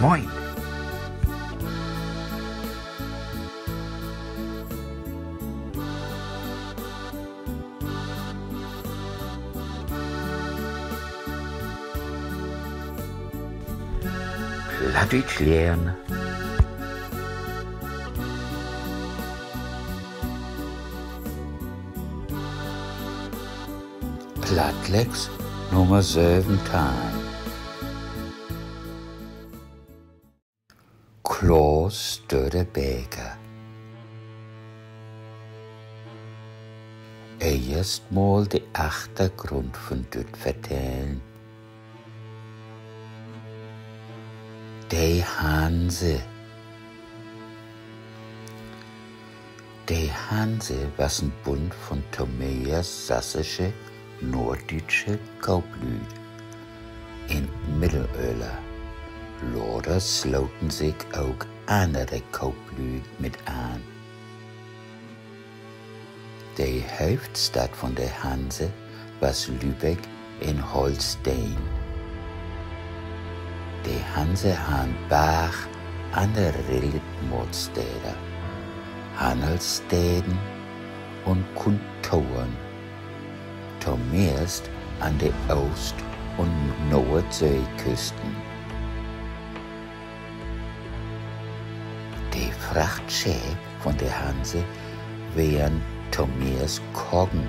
MOIN. Plattdeutsch lernen. Plattdeutsch Nummer 17. Klaus Störtebeker. Erstmal der Achtergrund von dort vertellen. Die Hanse. Die Hanse was ein Bund von Niedersächsische, norddeutsche Kauplüd in Mittelöler. Lauter sloten sich auch andere Kauplüd mit an. Die Hauptstadt von der Hanse was Lübeck in Holstein. Die Hanse han Bach andere Litmordstädte, Handelsstäden und Kontoren. Zumeist an der Ost- und Nordseeküsten. Die Frachtschiffe von der Hanse wären zumeist Koggen.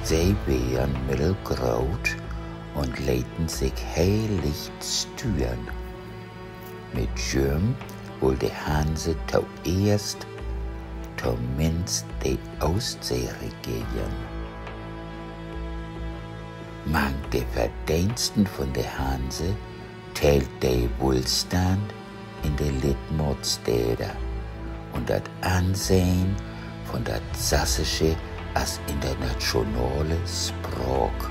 Sie wären mittelgroß und läten sich heilig steuern. Mit Schirm wohl die Hanse zuerst zumindest die Ostsee regieren. Mang die Verdiensten von der Hanse teilt der Wohlstand in die Litmordstädte und das Ansehen von der Sächsische als internationale Sprache.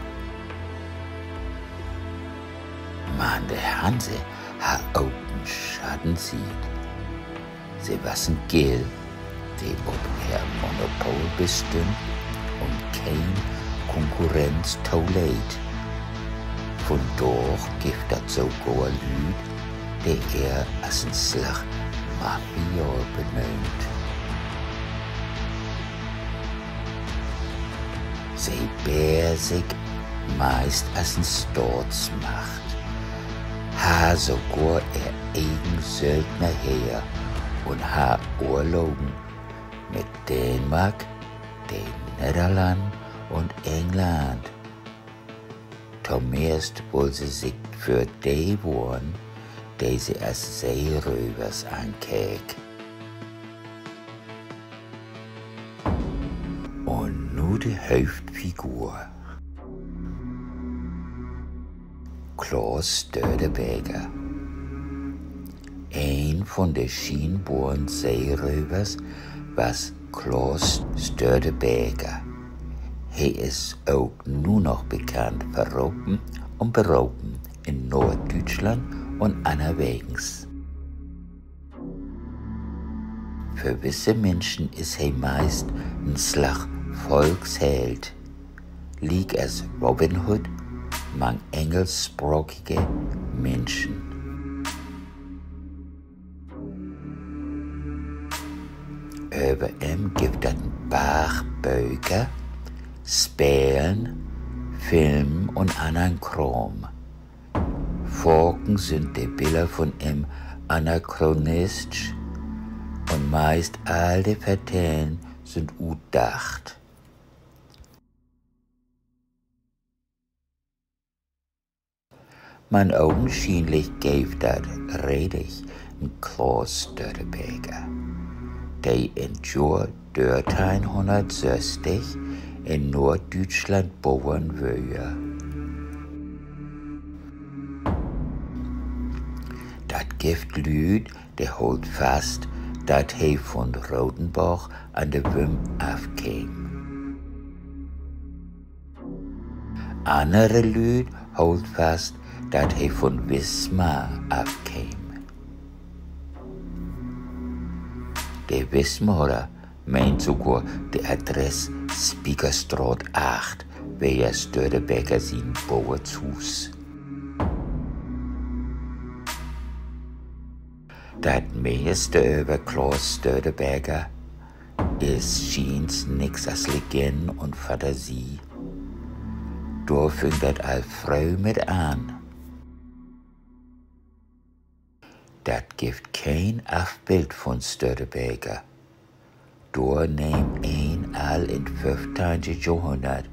Man der Hanse hat auch einen Schatten sieht. Sie wassen Geld, die ob ihr Monopol bestimmt und kein Konkurrenz toleriert. Von dort gibt es sogar Leute, die er als ein Slag Mafia benennt. Sie bär sich meist als ein Staatsmacht, ha sogar ihr eigen Söldner her und ha Urlauben mit Dänemark, den Niederlanden und England. Zumeist wohl sie sich für die waren, die sie als Seeräubers ankäk. Und nur die Hauptfigur. Klaus Störtebeker. Ein von den schienboren Seeräubers was Klaus Störtebeker. Er ist auch nur noch bekannt für Rauben und Berauben in Norddeutschland und anderwegs. Für gewisse Menschen ist er meist ein Slag Volksheld, liegt es Robin Hood, mang engelssprachige Menschen. Über ihm gibt es ein paar Bücher, Spielen, Film und anderen Kram. Folgen sind die Bilder von ihm anachronistisch und meist all die Vertellen sind utdacht. Man augenscheinlich gibt das redig ein Klaus Störtebeker, der in Jahr 1360 in Norddeutschland bauen würde. Das gibt Lüd, der holt fast, dass er von Rodenbach an der Wüm aufkäm. Andere Lüd holt fast, dass er von Wismar aufkäm. Der Wismarer meint sogar die Adresse Spiekerstraat 8, wäre Störtebeker sein Bauershaus. Das meiste über Klaus Störtebeker ist schiens nix als Legende und Fantasie. Da fängt das all früh mit an. Das gibt kein Abbild von Störtebeker. Da nimmt ein all in 15. Jahrhundert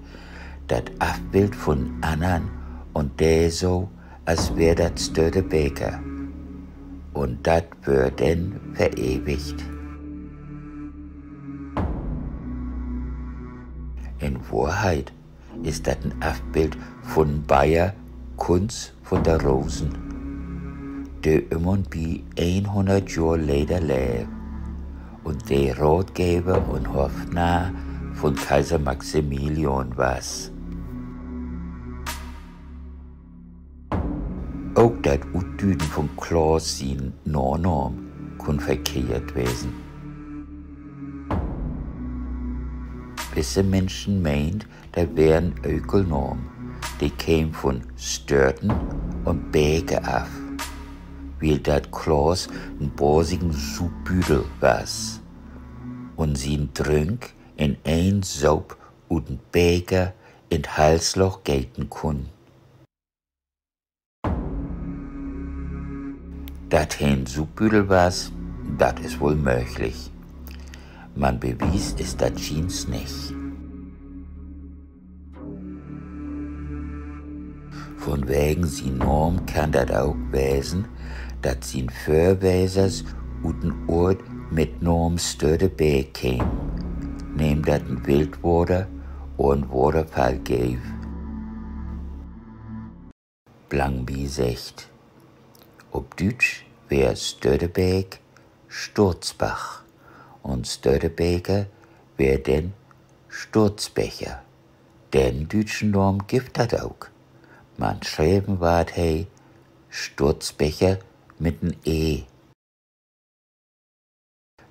das Abbild von anderen und der so, als wär das Störtebeker. Und das wird dann verewigt. In Wahrheit ist das ein Abbild von Bayer Kunz von der Rosen, der immer wie 100 Jahre leider lebt und der Ratgeber und Hofnarr von Kaiser Maximilian war. Auch das Utdüden von Klaus sein Nachname kann verkehrt werden. Gewisse Menschen meint, das wären Ökelnamen, die kämen von Störten und Beker ab, weil dat Klaus ein bosigen Suppüdel was und sein Trink in ein Saub und ein Beker in Halsloch gelten kun. Dat ein Suppüdel was, dat is wohl möglich. Man bewies ist dat schiens nicht. Von wegen sin Norm kann dat auch wesen, dat sin Vorwesers uten Ort mit Norm Störtebeker käm, nehm dat ein Wildwater und Waterfall gäf. Blangby secht. Ob Deutsch wär Störtebeker Sturzbach und Störtebeker wär denn Sturzbecher. Den deutschen Norm gibt dat auch. Man schreiben wart hey Sturzbecher mit n E.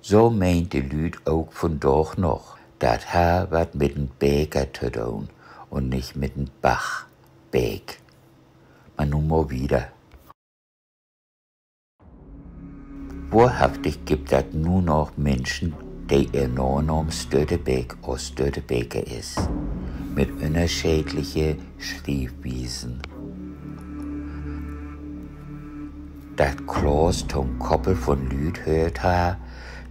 So meint die Lüd auch von doch noch, dat ha wat mit n Beker zu tun und nicht mit n Bach, Beek. Man nun mal wieder. Wahrhaftig gibt dat nur noch Menschen, die ihr Nachname Störtebeker aus Störtebeker ist, mit unterschiedlichen Schreibweisen. Dat Klaus zum Koppel von Lüd hört ha,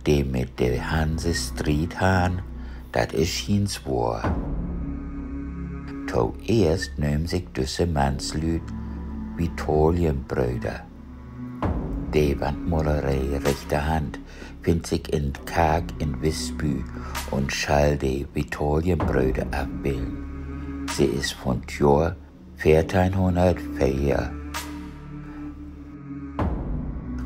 die mit der Hanse Street han, dat is schiens wahr. Zuerst nehm sich düsse Mannslüd Vitalienbrüder. Die Wandmalerei rechter Hand findet sich in Karg in Visby und schall die Vitalienbrüder abbilden. Sie ist von Jahr 1404.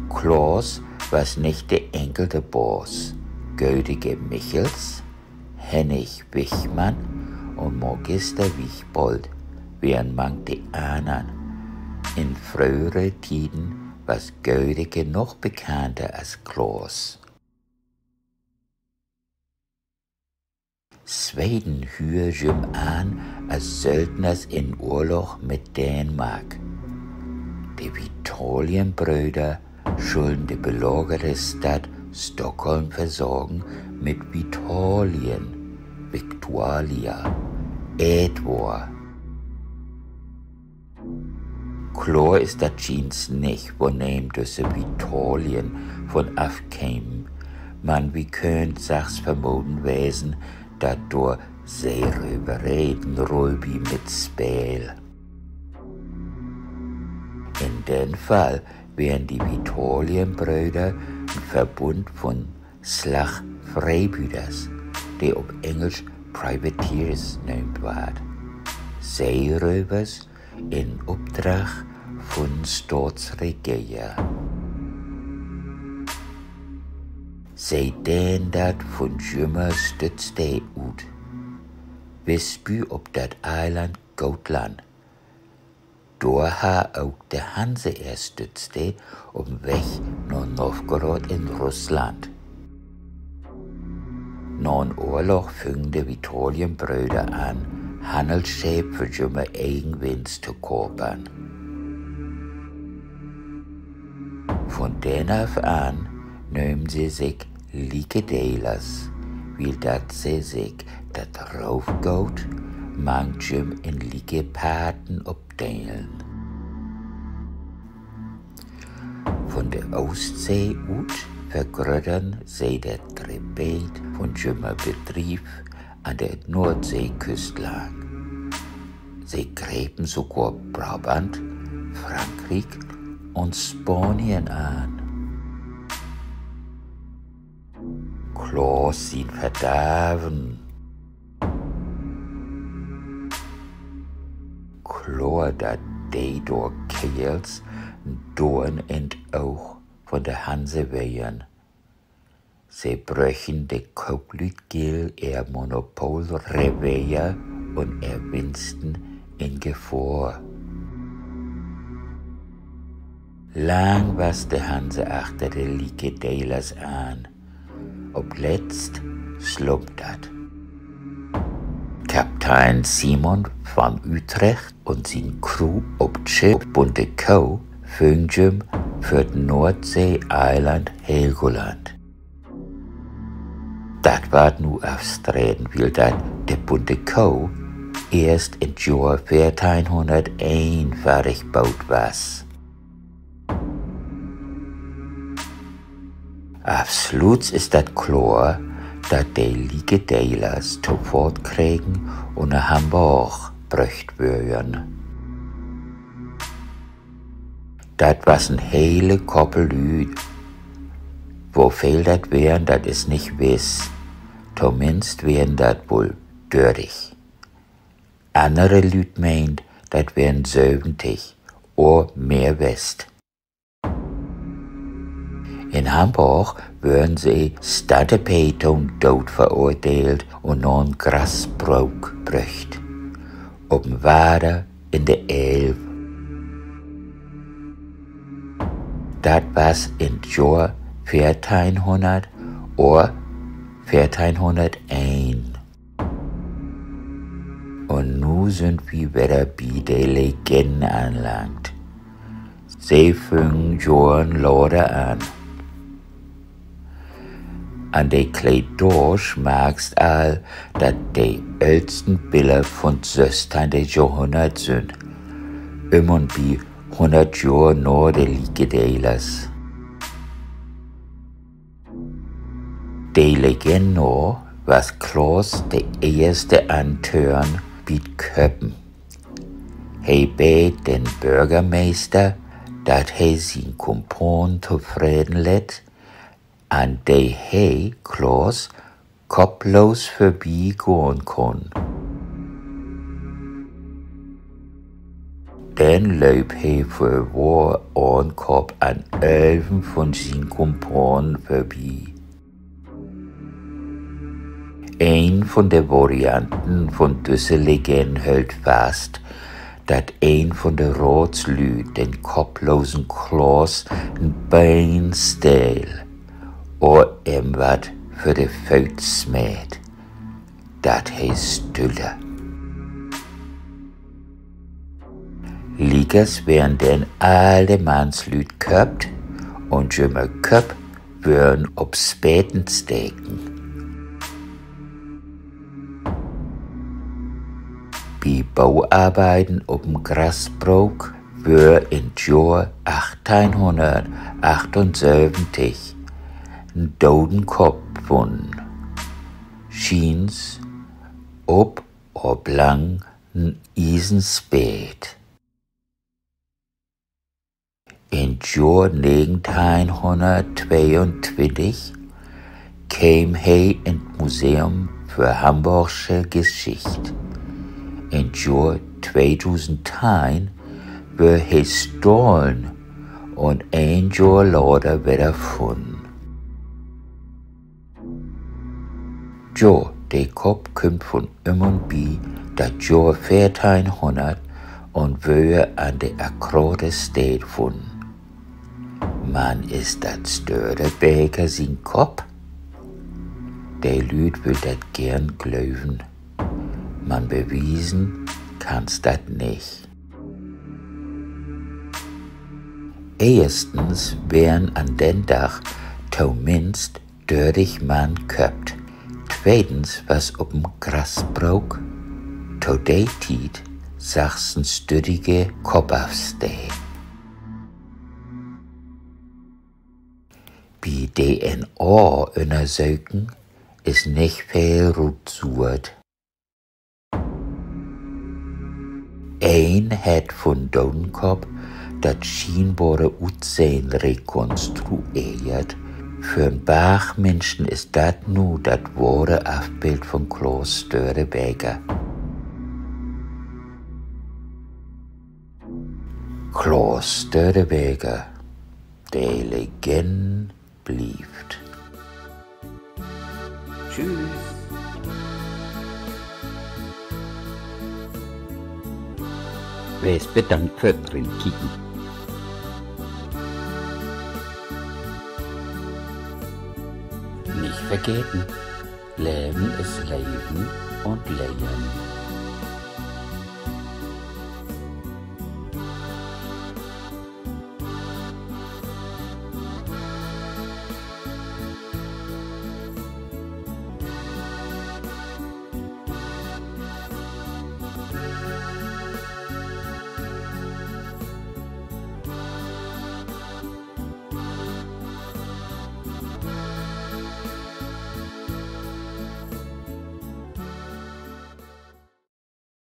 Klaus was nicht der Enkel der Boss, Gödige Michels, Hennig Wichmann und Magister Wichbold, während man die anderen in früheren Tiden was Gödige noch bekannter als Klaus. Schweden hürt ihm an als Söldners in Urlaub mit Dänemark. Die Vitalienbrüder schulden die belagerte Stadt Stockholm versorgen mit Vitalien, Victualia, Edward. Klar ist dat jeans nicht, wo nehm diese Vitalien von afkämen. Man wie könnt sachs vermuten wesen, dat door Seeröberreden Rolbi mit Spel. In den Fall wären die Vitalienbrüder ein Verbund von Slagfreibüders, die auf Englisch Privateers nennt ward. Seeröbers in Auftrag von Staatsregier. Sie den dat von Jümmer stützt die ut. Visby ob dat Eiland Gotland. Da ha auch der Hanse erst stützte, Weg nach Novgorod in Russland. Nach Urlaub fingen die Vitalienbrüder an, Handelsschäb für Jümmer Eigenwinst zu kapern. Von den af an nehmen sie sich Likedelas, weil dat sie sich dat raufgeht, manchem in Likepaten opdelen. Von der Ostsee ut vergrödern sie der Trepet von jümmer Betrieb an der Nordseeküste lang. Sie gräben sogar Brabant, Frankreich und Spanien an. Klaus sind verdarben. Klar, dat die door Keels Dorn und auch von der Hanse wären. Sie bröchen de Kauplütgil ihr Monopol Reveja und Winsten in Gefahr. Lang was de Hanse achter de Likedelas an. Ob letzt slumpt dat. Kaptein Simon van Utrecht und sein Crew ob Schiff bunte Kau füngjum für d Nordsee-Eiland Helgoland. Dat ward nu afstreden, weil dat de bunte Kau erst in Jahr 1401 fertig baut was. Absolut ist dat klar, dat die Likedelas sofort kriegen und nach Hamburg bröcht würden. Dat was ein hele Koppel Lüd. Wo viel dat wären, dat is nicht wiss. Zumindest wären dat wohl dörrig. Andere Lüd meint, dat wären 70 oder mehr West. In Hamburg würden sie Störtebeker tot verurteilt und non Grasbrauch brücht. Ob'n Wader in der Elf. Dat was in Jahr 1400 oder 1401. Und nu sind wir wieder bei der Legenden anlangt. Sie füngen Jahren Lade an. An de Plattdeutsch magst all, dat de ältesten Bilder von 16. Jahrhundert sind. Und bi 100 Jahre nach de Likedelas. De Legende was Klaus de erste Antörn biet Köppen. He bet den Bürgermeister, dat he sin Kumpan zufrieden lädt, an de he, Klaus, kopflos vorbeigehen kann. Dann läuft he für wahr Ohrenkopf an 11 von sin Kumpanen vorbei. Ein von der Varianten von dieser Legende hält fast, dat ein von der Ratslüd den kopflosen Klaus ein Bein stehl, oder wat für de Föt smäht, dat he stille. Liegers wären denn alle Mannslüd köpt und jümmer köp würden ob späten steken. Bei Bauarbeiten ob'm Grasbrook wär in Jahr 1878 ein Totenkopf gefunden. Schien's oblang ein Eisenspät. In Jahr 1922 kam he ins Museum für Hamburgische Geschichte. In Jahr 2010 wär he gestohlen und ein Jahr later wieder gefunden. Jo, der Kopf kommt von bei das Jahr 1400 und wär an der Akkorde Stelle gefunden. Man ist das Störtebeker sein Kopf? Der Lüd will dat gern glauben. Man bewiesen kann's dat nicht. Erstens wären an den Tag zumindest 30 Mann köpt. Zweitens, was op'm Gras brauch, to de Tiet Sachsen stüdige Kopfsteh. Bei DNA-Untersuchungen ist nicht viel rutsuert. Ein hat von Dodenkopf das scheinbare Aussehen rekonstruiert. Für ein paar Menschen ist das nur das wahre Abbild von Klaus Störtebeker. Klaus Störtebeker, die Legende bleibt. Tschüss. Wees bedankt für drin kicken. Nicht vergessen, Leben ist Leben und Leben.